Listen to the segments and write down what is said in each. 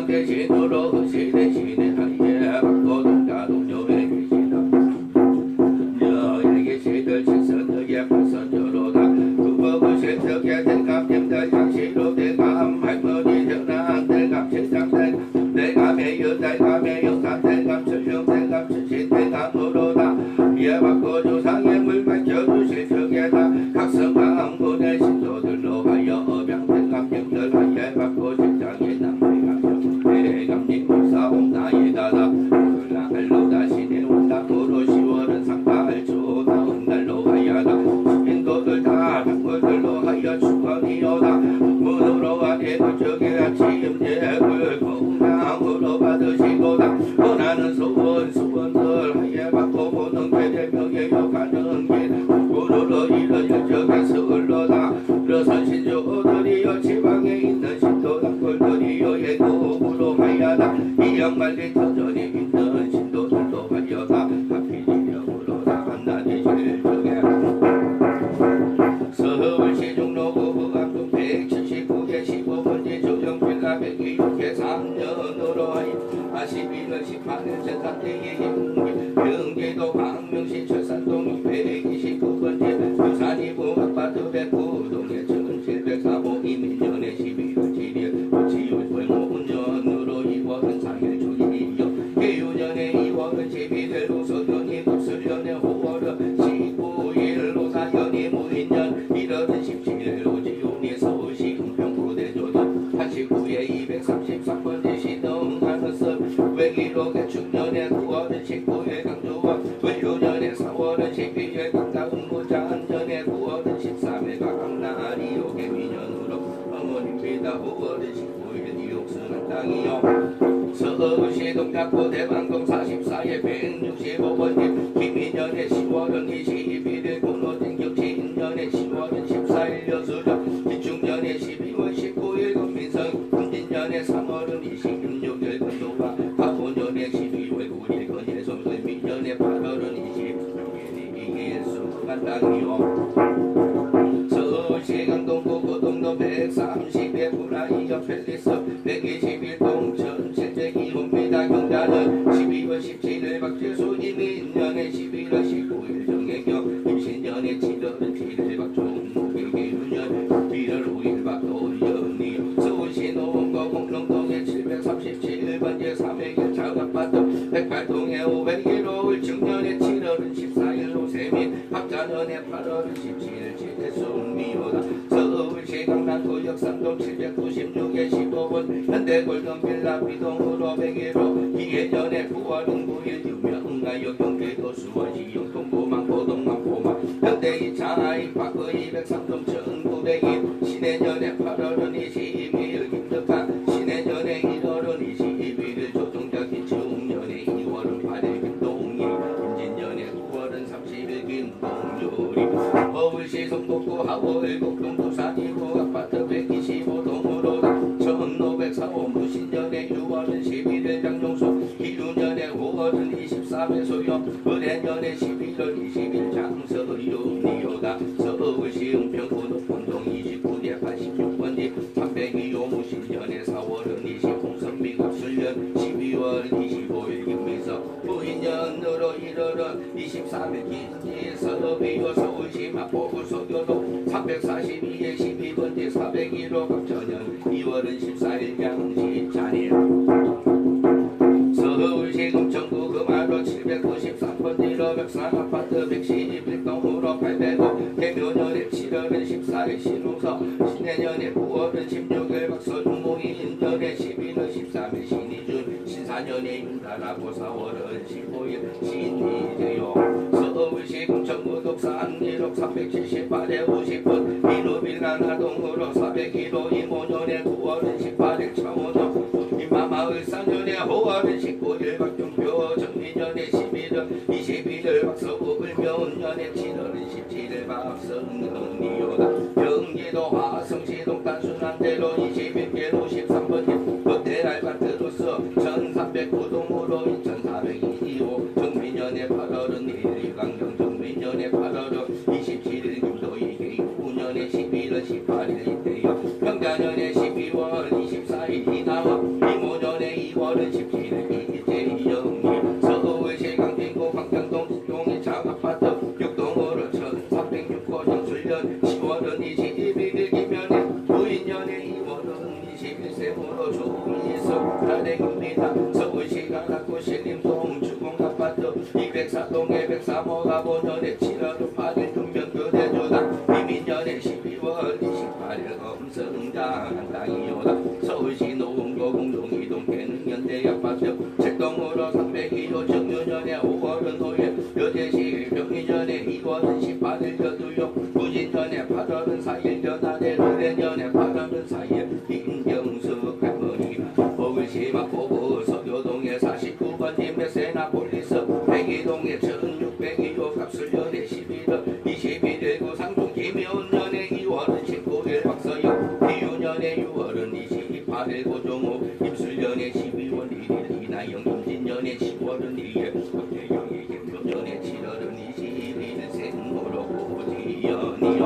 대신 도로 시대 시대 하예 받고 동자 원하는 소원들 하에 받고 보는 괴대명에 역하는 길 구르러 이러 일정에서 흘러다 선신조들이여 지방에 있는 신도당골들이여 예고으로 하여다 이 양말리 터전에 있는 신도들도 하여다 하필이명으로 나간다니 실적에 서울시 종로구 부암동 179개 15번지 조정필라 126개 3년으로 11월 18일 전산대의 경기도 광명시 철산동 229번지 부산이 부학바드 109동에 1704호 이민년에 11월 7일 지율 벌모운전으로 2월은 4일 주일이요 개유년에 2월은 11일 우서년이 급술년에 5월은 19일 노사연이 무인년 1월은 17일 오지용이 서울시 은평구대조전 89에 233번지 신흥하는 선 외기로 개축년에 9월은 19일 강조와 을유년에 4월은 12일 강다운구장년에 9월은 13일 강남이요 개미년으로 어머님입니다. 5월은 19일 이옥순한 땅이요 서울시 동작구 대방동 44에 165번지 김인년에 10월은 21일 군호진 격치인년에 10월은 14일 여수령 기축년에 12월 19일 금민성 금진년에 3월은 26일 근도가 가보년에 12월 9일 건예성 금민년에 8월은 26일 이길수한 땅이요 서울시 강동구 고동로 130에 구라이어 펠리스 121동 전체적이옵니다. 경자는 12월 17일 박재수 이민년에 11월 19일 정혜경 임신년에 7월은 7일 박종목의 개유년 1월 5일 박도연이 서울시 노원구 공릉동에 737번째 300일 작업받던 108동에 501호 증년에 7월은 14일 노세민 합자년에 8월은 17일 제대순미호다 서울시 강남구 역삼동 796에 15번 현대골든빌라 비동으로 101호 이해전에 9월은 9일 유명가요 경기도 수원시 영통구만 고동만 포만 현대 2차 입학구 203동 1902 신해년에 8월은 22일 김덕한 신해년에 1월은 21일 조종자 기축년에 2월은 8일 김동일 임진년에 9월은 30일 김동요리 서울시 성북구 하월 곡동 부산이구 아파트 125동으로 1504호 무신년에 6월은 11일 장종수 기유년에 5월은 23일 소요 을해년에 11월 20일 장서윤이요다 서울시 은평구 높은동 29대 86번지 302호 무신년에 4월은 20 선미갑술년 12월 25일 김미석 부인년으로 1월은 23일 김지 서비호 서울시 마포구 소교동 342에 12번지 401호 박천년 2월은 14일 양시 잔일 서울시 금천구 금화로 793번지로 벽산아파트 111동으로 800호 개묘년에 7월은 14일 신우서 신해년에 9월은 16일 박서중모인년에 11월 13일 신이준 신사년에 윤달하고 4월은 15일 신이재요 서울시 금천구 독산 1억 378에 50분 이루빌라나동으로 401호 이모년에 9월은 18일 창원동 임마마을 4년에 5월은 19일 박종표 정민년에 11월 21일 박서구 을묘년에 7월은 17일 박성근이요다 경기도 화성시동 단순한대로 21개 53번지 롯데알바트로서 1309동으로 2402호 정민년에 8월은 1일 강경 정민년에 8월은 27일 김도희 개구년에 11월 18일 이태요 평자년에 12월 24일 이나와 이모년에 2월은 17일 이재영이 서울시 강진구 광장동 용인 작아파트 6동으로 1306호 정술년 10월은 21일 김연에 부인년에 2월은 21세으로 조이석 다대입니다 서울시 강남구 신림동 주공아파트 204동에 103호 가보년에 7월 8일 금명교대조당 이민년에 12월 28일 엄성장 땅이요다 서울시 노원구 공동이동 개능현대아파트 7동으로 302호 정유년에 5월은 5일 여제시 병리년에 2월은 18일 여두요 부진년에 8월은 4일 연하대 르레년에 8월은 4일 임경숙 할머니 서울시 마포구 서교동에 49 3번지 메세나폴리스 백이동에 1602호 갑술년에 11월 21일 구상중 김효년에 2월은 19일 박서영 기유년에 6월은 28일 고종호 입술년에 12월 1일 이나영 임진년에 10월은 2일 박태영이 김효년에 7월은 21일 생호로 고지연이요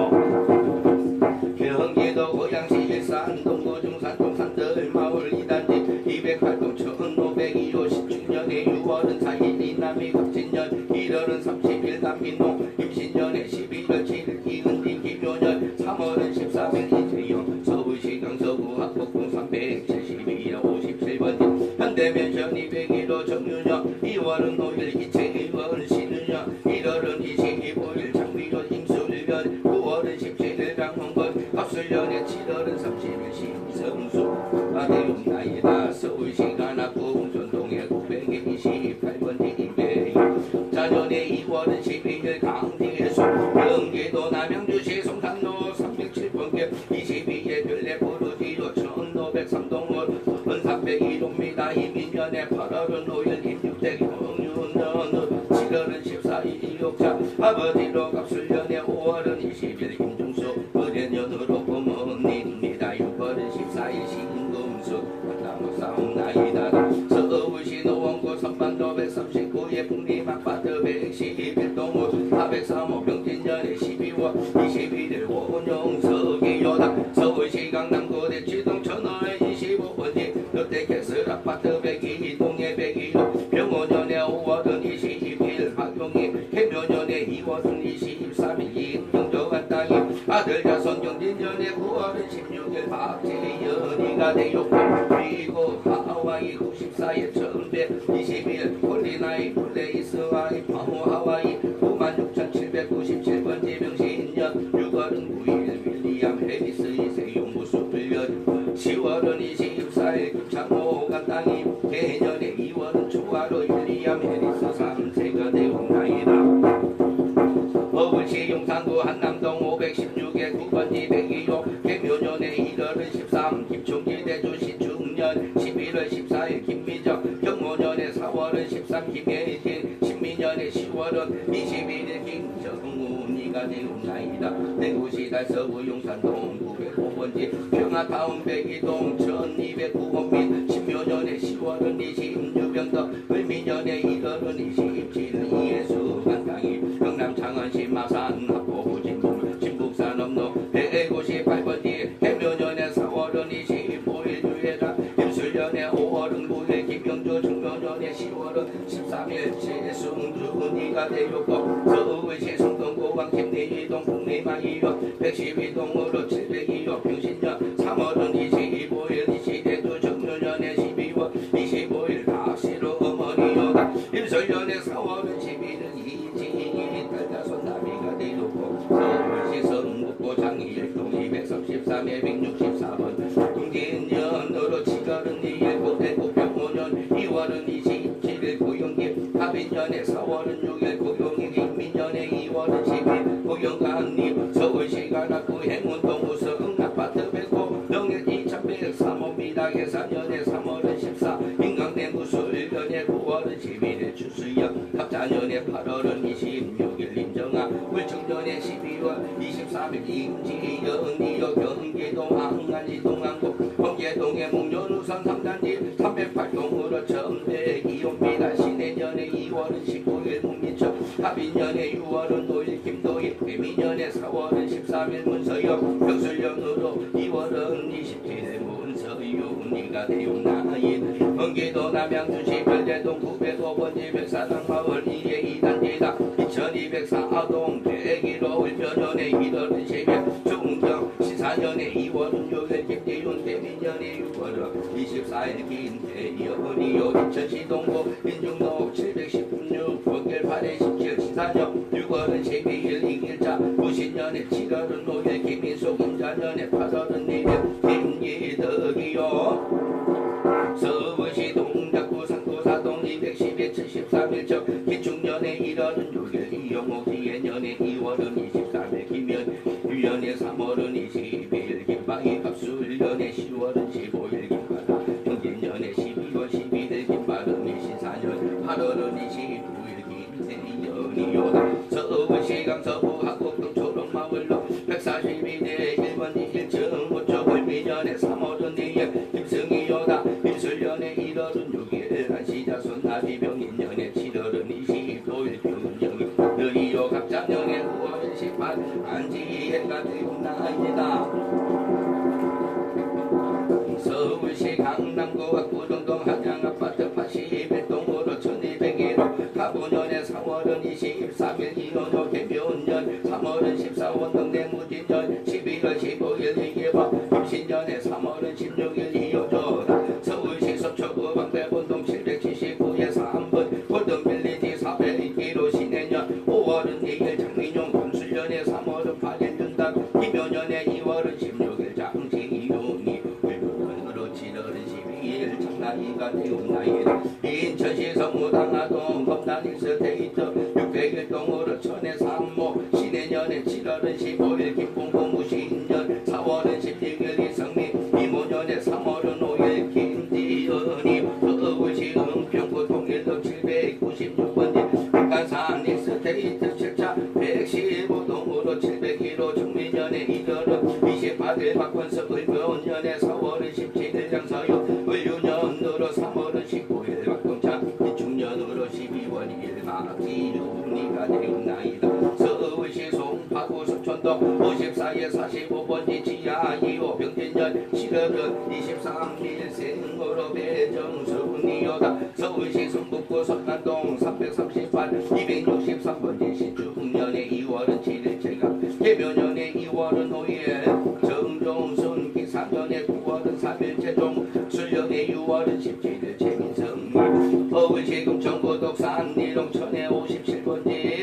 경기도 고양시 일산 동구 중산 동산들 마을 2단지 208동 1502호 16년에 6월은 4일 이남이 갑진년 1월은 30일 남민홍 임신년에 11월 7일 이은디 김효년 3월은 14일 이재영 서울시 강서구 합곡동 372에 57번지 현대면션 201호 정윤영 2월은 5일 이채의원 신윤영 1월은 25일 장미호 임술변 9월은 17일 장홍건 갑술년에 7월은 30일 심성수 아대용 나이다 서울시 관악구 전동에 928번지 이배희 자년에 2월은 12일 강대수 경기도 남양주시 송산로 307번개 22의 별내포르지로 1503동월 1302동미다 이민년에 8월은 5일 임육대 경윤년 7월은 14일 이옥자 아버지로 갑술년에 5월은 20일 김중수 의뢰년으로 부모님입니다. 6월은 14일 신금수 나무 싸움 나이다 서울시 노원구 선반도 139의 풍림아파트 111동호 403호 병진년에 12월 21일 원용석이요다 서울시 강남구 대치동 1525번지 롯데캐슬 아파트 102동에 102호 병원년에 5월은 22일 박용희 해묘년에 2월은 23일 임경조간 땅이 아들 자손 경진년에 9월은 16일 박재현이가 되었고 그리고 하와이 94의 천배 22일 폴리나이 플레이스와이 파호 하와이 96,797번지 명신년 6월은 9일 윌리엄 해리스 2세 용무수 불년 10월은 24일 김창호 간땅이 개년에 2월은 초하루 윌리엄 해리스 3세가 되온 나이다 서울시 용산구 한남동 516의 9번지 102호 개묘년에 1월은 13 김충기 대주시 중년 11월 14일 김미정 경호년에 4월은 13 김혜진 신민년에 10월은 21일 김정훈이가 되온 나이다 대구시 달서구 용산동 905번지 평화타운 102동 1209호 및 신묘년에 10월은 26병덕 을미년에 1월은 27일 이예수 간땅이 경남 창원시 마산 합포구 진북산 업로 158번지 해묘년에 4월은 25일 유해라 임술년에 5월은 9일 김경주 중묘년에 10월은 13일 최승준이가 되었고 서울시 성동구왕 김내이동 풍림마이역 112동으로 702역 평신년 3월은 25일 이시대주 정묘년에 12월 25일 박시로 어머니여다 임술년에 4월은 11일 이지일이 딸자손 나비가 되었고 서울시 성북구 장일동 233에 164번 중진년으로 7월은 2일 고대구 병원년 2월은 27일 고영기 합인년에 4월은 6일 고영일 인민년에 2월은 10일 고영간리 서울시 관악구 행운동 우성 아파트 109 영일 2103호입니다. 계산년에 3월은 14 인강내 무술년에 9월은 11일 추수연 갑자년에 8월은 26일 임정아 물청년에 12월 23일 임지연이여 경기도 항안리 동안구 경계동의 목련우선 3단지 308동으로 전대기옵니다. 신해년에 2월은 19일 문민청 합인년에 6월은 5일 김도희 개미년에 4월은 13일 문서영 병술년으로 2월은 27일 문서윤이가 되옵나인 경기도 남양주시 별대동 905번지 백사당 마을 2의 2단지다 2204동 101호 을변년에 1월은 10일 중경 시사년에 2월은 6일 김대윤 대민년에 6월은 24일 김대연이요 2000시동구 민중로 716 번길 8회 17 시사년 6월은 12일 이길자 90년에 7월은 5일 김민숙 임자년에 8월은 4일 김기덕이요 서울시 동작구 상도사동 212 73일적 기축년에 1월은 6일 이영호 기해년에 2월은 23일 김현 유년에 3월은 20일 김방희 갑술년에 10월은 15일 김바다 경진년에 12월 11일 김바름이 신사년 8월은 29일 김태연이요다. 서울시 강서구 하곡동 초록마을로 142대 1번 1층 5초 을미년에 3월은 2일 김승희요다. 임술년에 1월은 6일 한시자손 나비병인년에 7월은 25일 병년이 느리요 갑자년에 9월 18일 안지혜가 되옵나이다. 서울시 강남구 압구정동 한양아파트 81동으로 1201호 가보년에 3월은 23일 이혼호 개묘년 3월은 14원 동대무진년 11월 15일 이계법 임신년에 3월은 16일 이호조다. 서울시 서초구 방배본동 779에 3분 골든빌리지 401km 신해년 5월은 2일 장민용 건술년에 3월은 8일 윤당 김효년에 2월은 16일 장식이용이 7월은 12일 장난이가 되옵나이다. 인천시 성무당하동 검단일스테이트 601동으로 천의 삼모 신해년에 7월은 15일 김봉고 무신년 4월은 16일 이성민 이모년에 3월은 5일 김지연이 서울시 은평구 통일동 796번지 북한산 일스테이트 7차 115동으로 701호 정민년에 1월은 28일 박원석 을묘년에 4월은 17일 장서유 을유년으로 3월은 19일 박동창 이충년으로 12월 2일 박지윤이가 되옵나이다. 서울시 송파구 서촌동 54에 45번지 지하 2호 병진년 7월은 23일 생으로 배정순이요다. 서울시 성북구 선난동 338 263번지 신중년에 2월은 7일 제각 개묘년에 2월은 5일 정종순 기사년에 9월은 3일 최종 술년에 6월은 17일 최민성 서울시 금천구 독산 일홍천에 57번지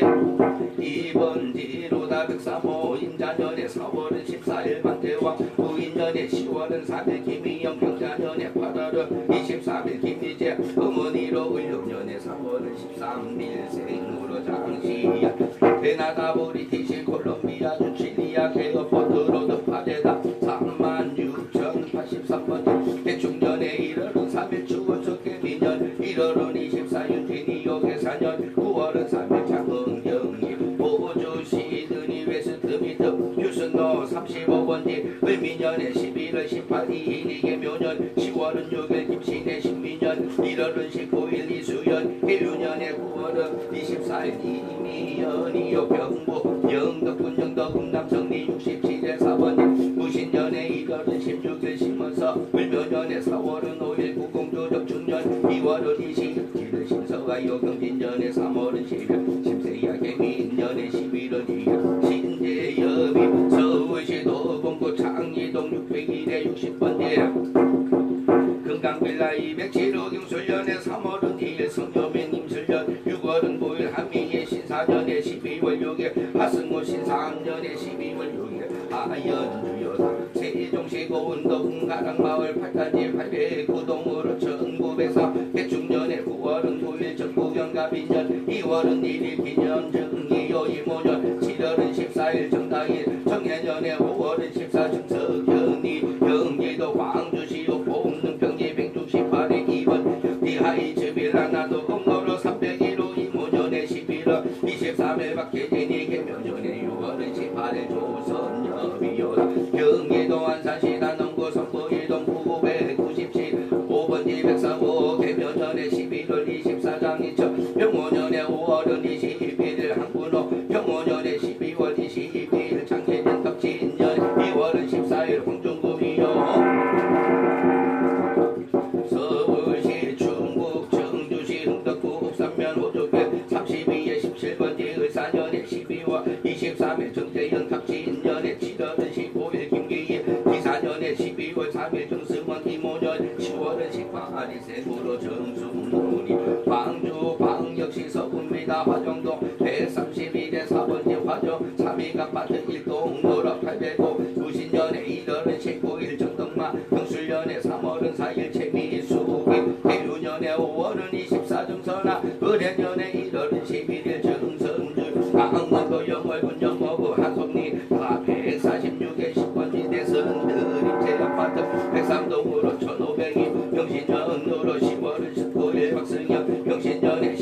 2번지로다 103호 임자년에 4월은 14일 만대왕 부인년에 10월은 3일 김희영 병자년에 8월은 23일 김미재 어머니로 을룡년에 3월은 13일 생으로 장시야 베나다 브리티시 콜롬비아 주칠리아 케어포트로드 파데다 36,083번째 대충년에 1월은 3일 추워적 개미년 1월은 24일 뒤니요 계사년 9월은 3일 장흥경이 보주 시드니 웨스트미터 뉴스노 35번지 을미년에 11월 18일 이계묘년 10월은 6일 김신의 신미년 1월은 19일 이수연 해유년에 9월은 24일 이미연이요 병부 영덕군 영덕음 남성리 67에 4번지 무신년에 1월은 16일 심원서 을묘년에 4월은 5일 구공조적 중년 2월은 27일 신서가 요경진년에 3월은 10일 심세야 개민년에 11월 2일 신재여미 서울시 도봉구 창리동 601에 60번지 금강빌라 207호 김술년에 3월은 2일 성묘민 임술년 6월은 9일 한미의 신사년에 12월 6일 하승우 신사년에 12월 6일 하연주여사 세종시 고운동 가랑마을 8단지 809동으로 1904 대충년에 9월은 9일 전국연가빈년 2월은 1일 기년정이요 이모년 7월은 14일 정다일 정해년에 5월은 14 정석현이 경기도 광주시요 봉능평지 168에 2번 디하이츠 빌라나도 공로로 301호 이모년에 11월 23일 박혜진이 개묘년에 6월은 18일 조선여비요다 경기도 안산시 단원구 성북일동 997 5번지 145 개묘년에 11월 24장 인천 병오년에 5월은 21일 항군호 병오년에 12월 22일 장례전 덕진년 2월은 14일 홍중구이요 서울시 충북 청주시 흥덕구 옥산면 호주변 32에 17번지 을사년에 12월 23일 정재현 탁진년에 7월은 15일 김기희 기사년에 12월 3일 정승원 이모년 10월은 18일 생으로 정순문이 광주 광역시 서구입니다. 화정동 132대 4번지 화정 3위 아파트 1동 노라 805 구신년에 1월은 19일 정덕마 경술년에 3월은 4일 최미수기 대유년에 5월은 24정선아 을해년에 1월은 11일 정선주 강원도 영월군 영어부 한송리 146에 10번지 대선 드림제 아파트 103동으로 1502 경신년으로 10월은 19일 박승현 경신년에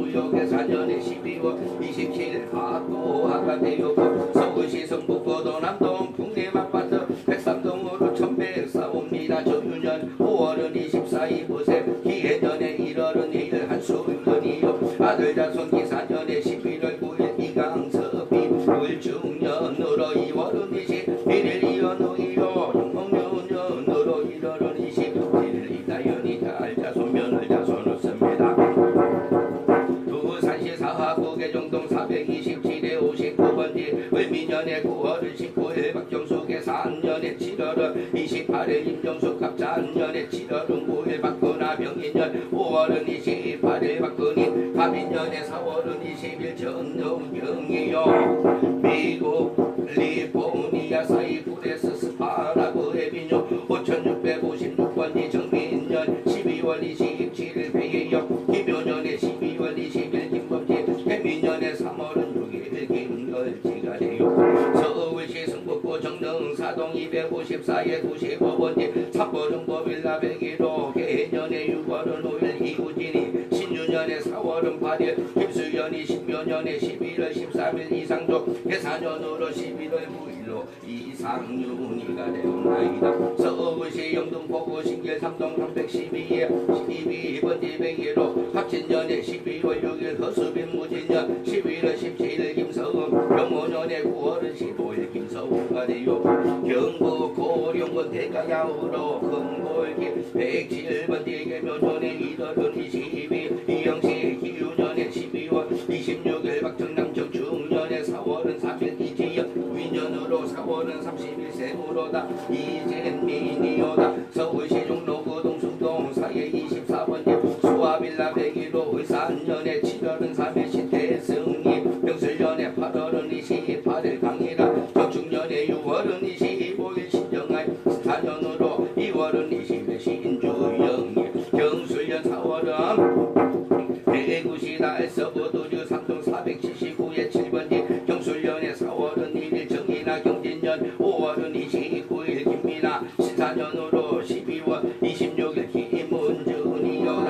무역의 4년에 12월 27일 하도하가 되었고 서울시 성북고도 남동 풍내 맞바서 백삼동으로 1104옵니다. 정유년 5월은 24일 보세 기해년에 1월은 1일 한수근이요 아들 자손 기사년에 11월 9일 이강섭이 을중년으로 2월은 21일 이연우이요 용목년으로 1월은 27일 이다연이 달자손 며느자손을 씁니다. 두산시 사하구 개정동 427에 59번지 을미년에 9월은 19일 박정숙의 3년에 7월은 28일 임정숙 갑자년에 7월은 9일 박근하 병인년 5월은 28일 박근희 갑인년에 4월은 20일 전동경이요 미국 캘리포니아 사이프레스 스파라고 해비뇨 5656번지 정민년 12월 27일 배예역 김효년에 12월 20일 김범지 해민년에 3월은 6일 김걸지가 돼요. 서울시 성북구 정릉사동 254에 95번지 3월은 법일라 101호 개년에 6월은 5일 이우진이 신유년에 4월은 8일 김수연이 신묘년에 11월 13일 이상조 개사년으로 11월 9일로 이상윤이가 되었나이다. 서울시 영등포구 신길 3동 312에 12번지 101호 합친년에 12월 6일 허수빈 무진년 11월 17일 김서은 병모년에 9월은 15일 김서우가 되요 경북 고령군 대가야우로 금골기 107번지 개묘년에 1월은 22일 이영시 기유년에 12월 26일 박정남 정중년에 4월은 3일 이지영 위년으로 4월은 30일 세무로다 이젠민이오다 서울시 종로구 동숭동 사예 24번지 수아빌라 101호 을산년에 7월은 3일 신태승리 병술년에 8월은 28일 강이라 정축년에 6월은 25일 신정할 스타년으로 2월은 20일 신주영이 경술년 4월은 대구시다 서구도주 3동 479에 7번지 경술년에 4월은 1일 정이나 경진년 5월은 29일 김미나 신사년으로 12월 26일 김문준이여라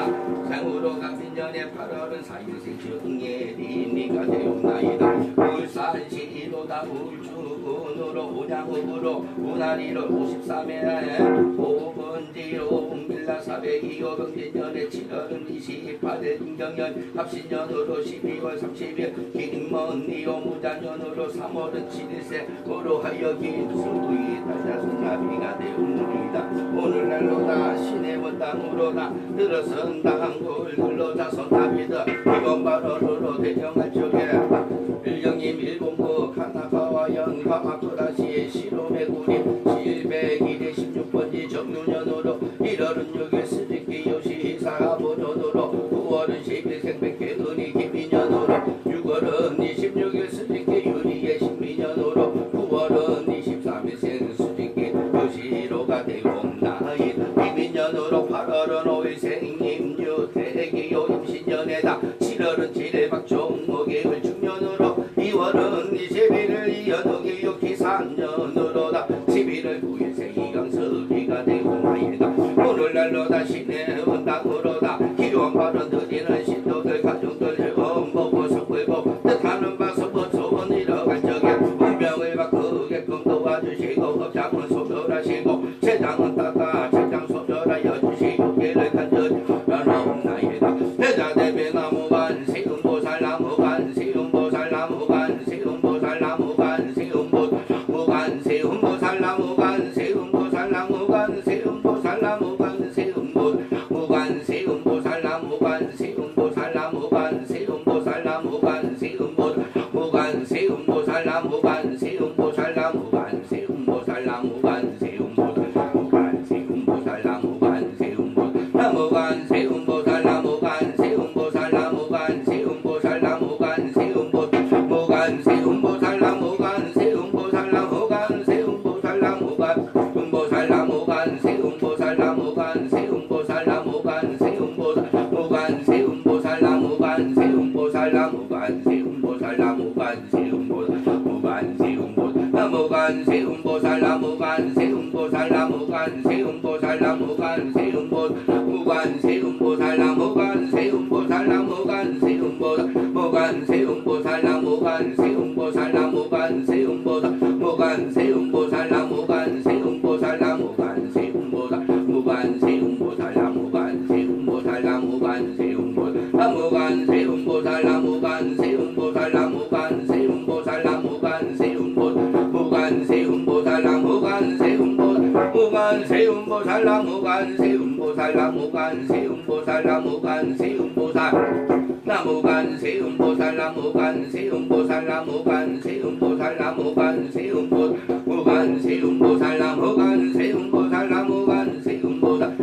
생으로 갑인년에 8월은 4일생 정예린이가 되었나이다. 울산시로다 울주군으로 운양읍으로 운할 1월 53일 5번지로 빌라 402호 경진년에 7월은 28일 김경년 합신년으로 12월 30일 김먼니오 무자년으로 3월은 7일세으로 하여 김수의 달자손나비가 되었느니라. 오늘날로다 시내원 땅으로다 들어선 당골 글로자 손나비다 이번 발언으로 대정할 적에 일경님 일본부 카나카와 영화 아토다시 시로메구리 701에 16번지 정유년으로 1월은 6일 스즈키 요시사 보조도로 9월은 10일 생백회 은희 김민년으로 6월은 26일 스즈키 유리의 신민년으로 9월은 23일 생 스즈키 요시로가 되옵나이 김민년으로 8월은 5일 생임유 대기요 임신년에다 7월은 7일 박종목의 을중년으로 2월은 21일 이연옥의 요기산년으로다 11월 9일 생이강섭이가 되옵나이다. 오늘날로다 시내원 땅으로다 기원 발언 드리는 신도들 가족들 엄보고 성불보 뜻하는 바 성보소원 이뤄갈 적에 운명을 바꾸게끔 도와주시고 업장은 소멸하시고 재장은 닦아 재장 소멸하여 주시고 길을 간절히 나옵나이다. 대자대비 나무관 세음보살 나무관 세음보살 나무관 세음보살 나무관 세음보살 무관 세음보살 나무관 세음보살 나무관 세음보살 나무관 세음보살 무관 세음보살 나무관 세음보살 나무관 세음보살 나무관 세음보살 무관 세음보살 나무관 세음보살 나무관 세음보살 나무관 세음보살 무관세음보살 나무관세음보살 나무관세음보살 나무관세음보살 나무관세음보살 나무관세음보살 나무관세음보살 나무관세음보살 무관세음보살 나무관세음보살 나무관세음보살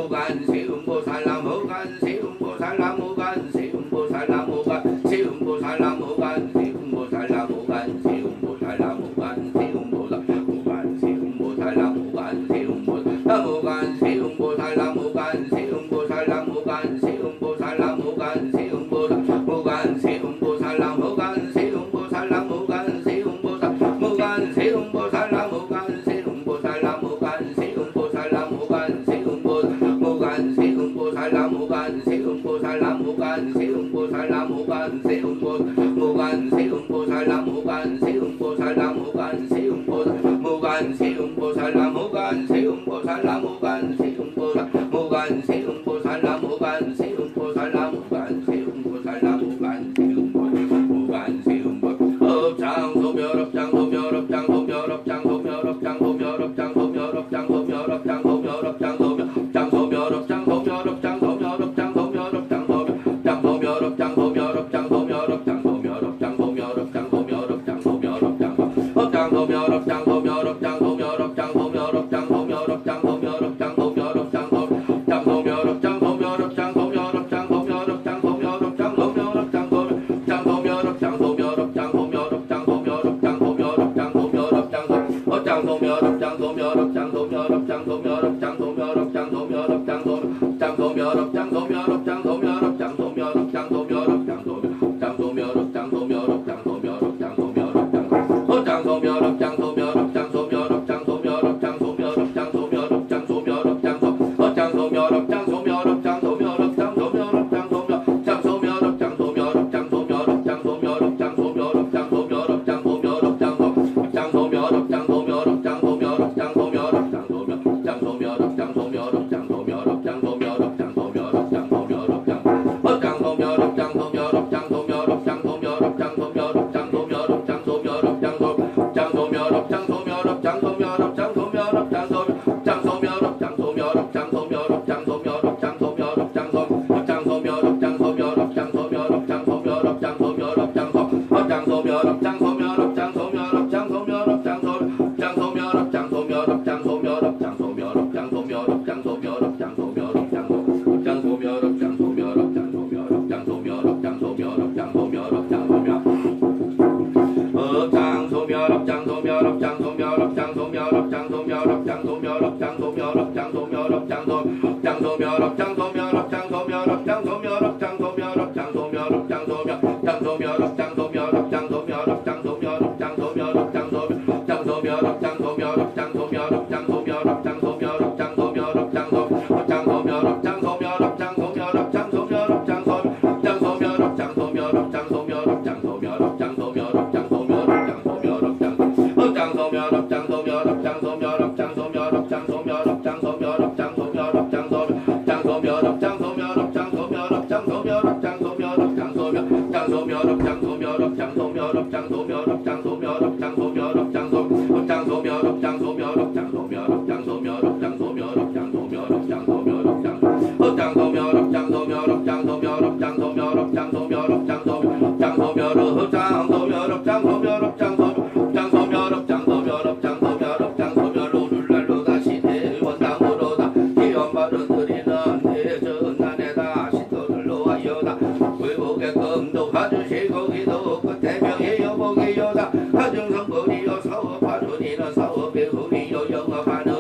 무관세음보살 나무관세음보살 나무관세음보살 무관세음보살 나무관세음보살 나무관세음보살 무관세음보살 나무관세음보살 나무관세음보살 장소묘 사업의 후리여 영업하는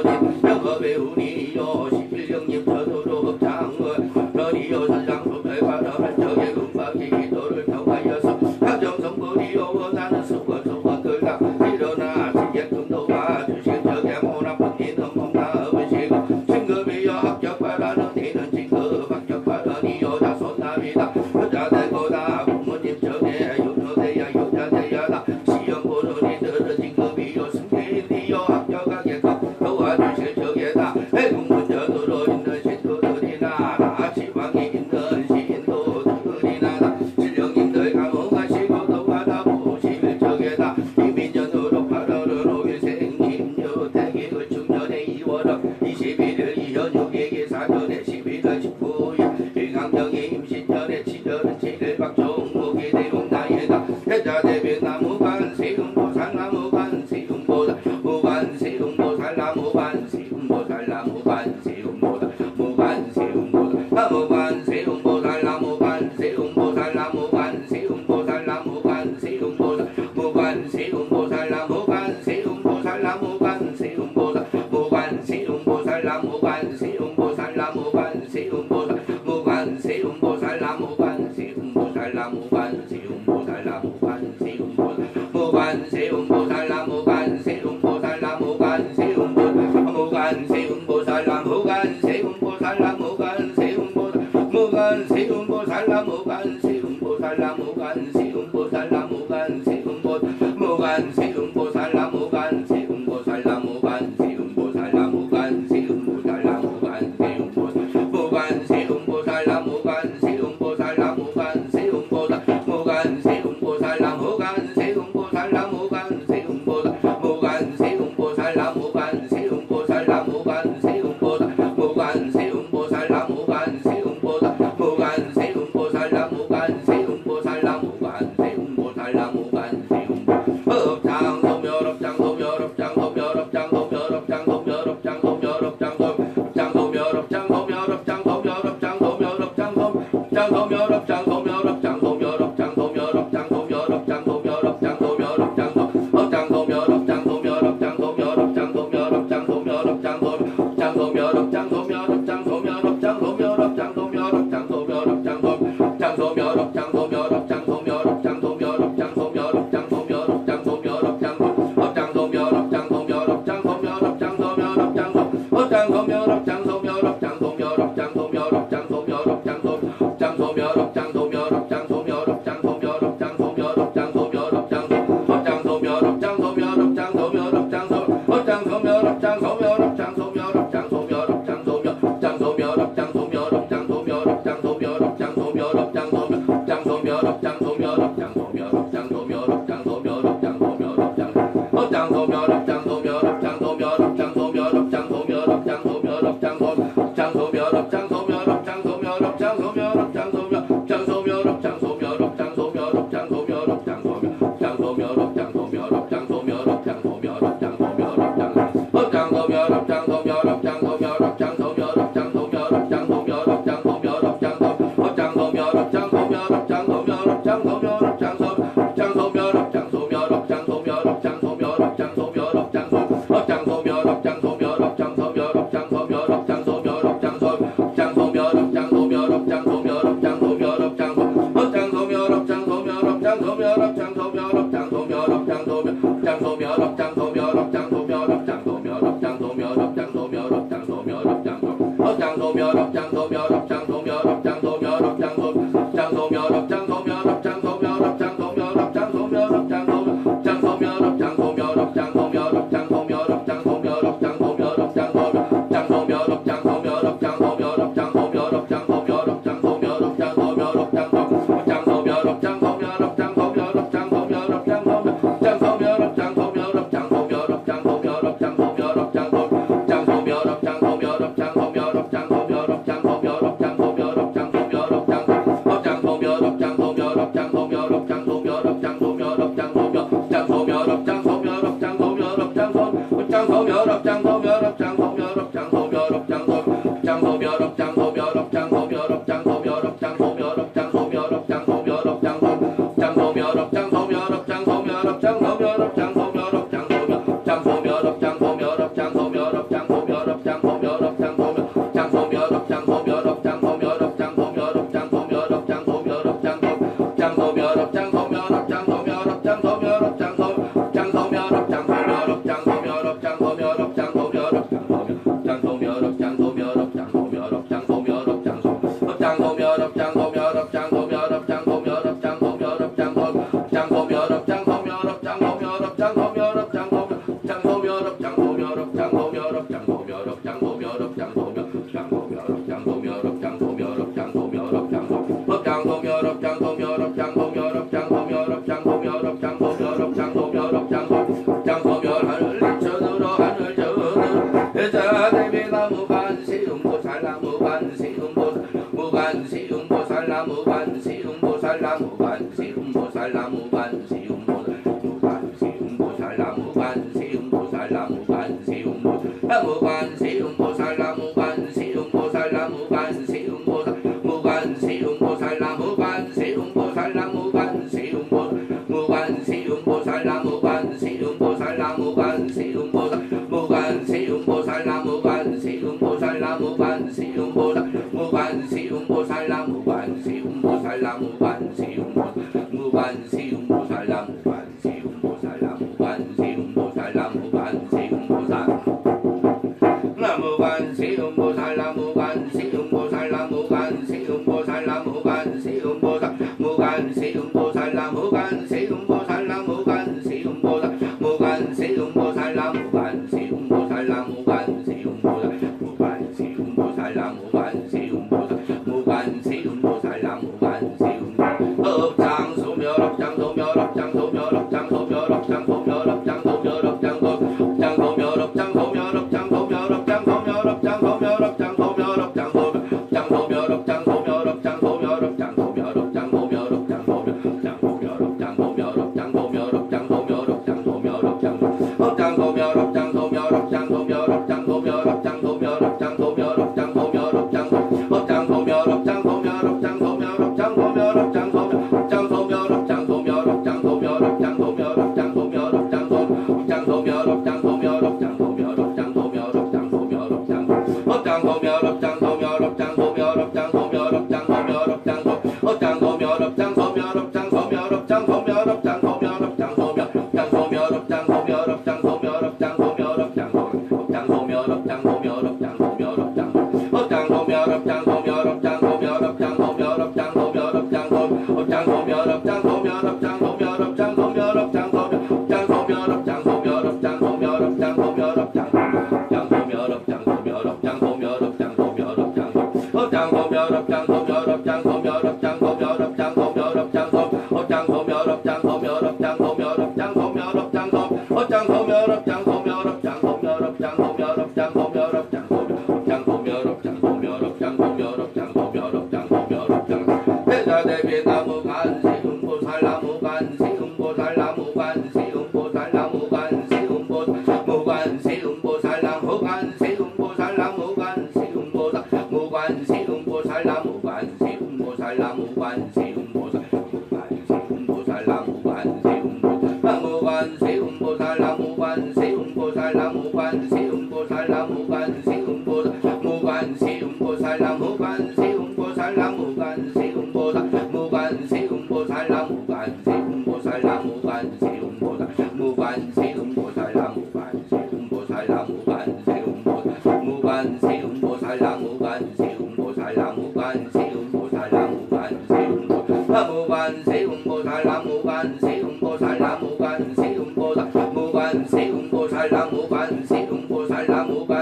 Mu ban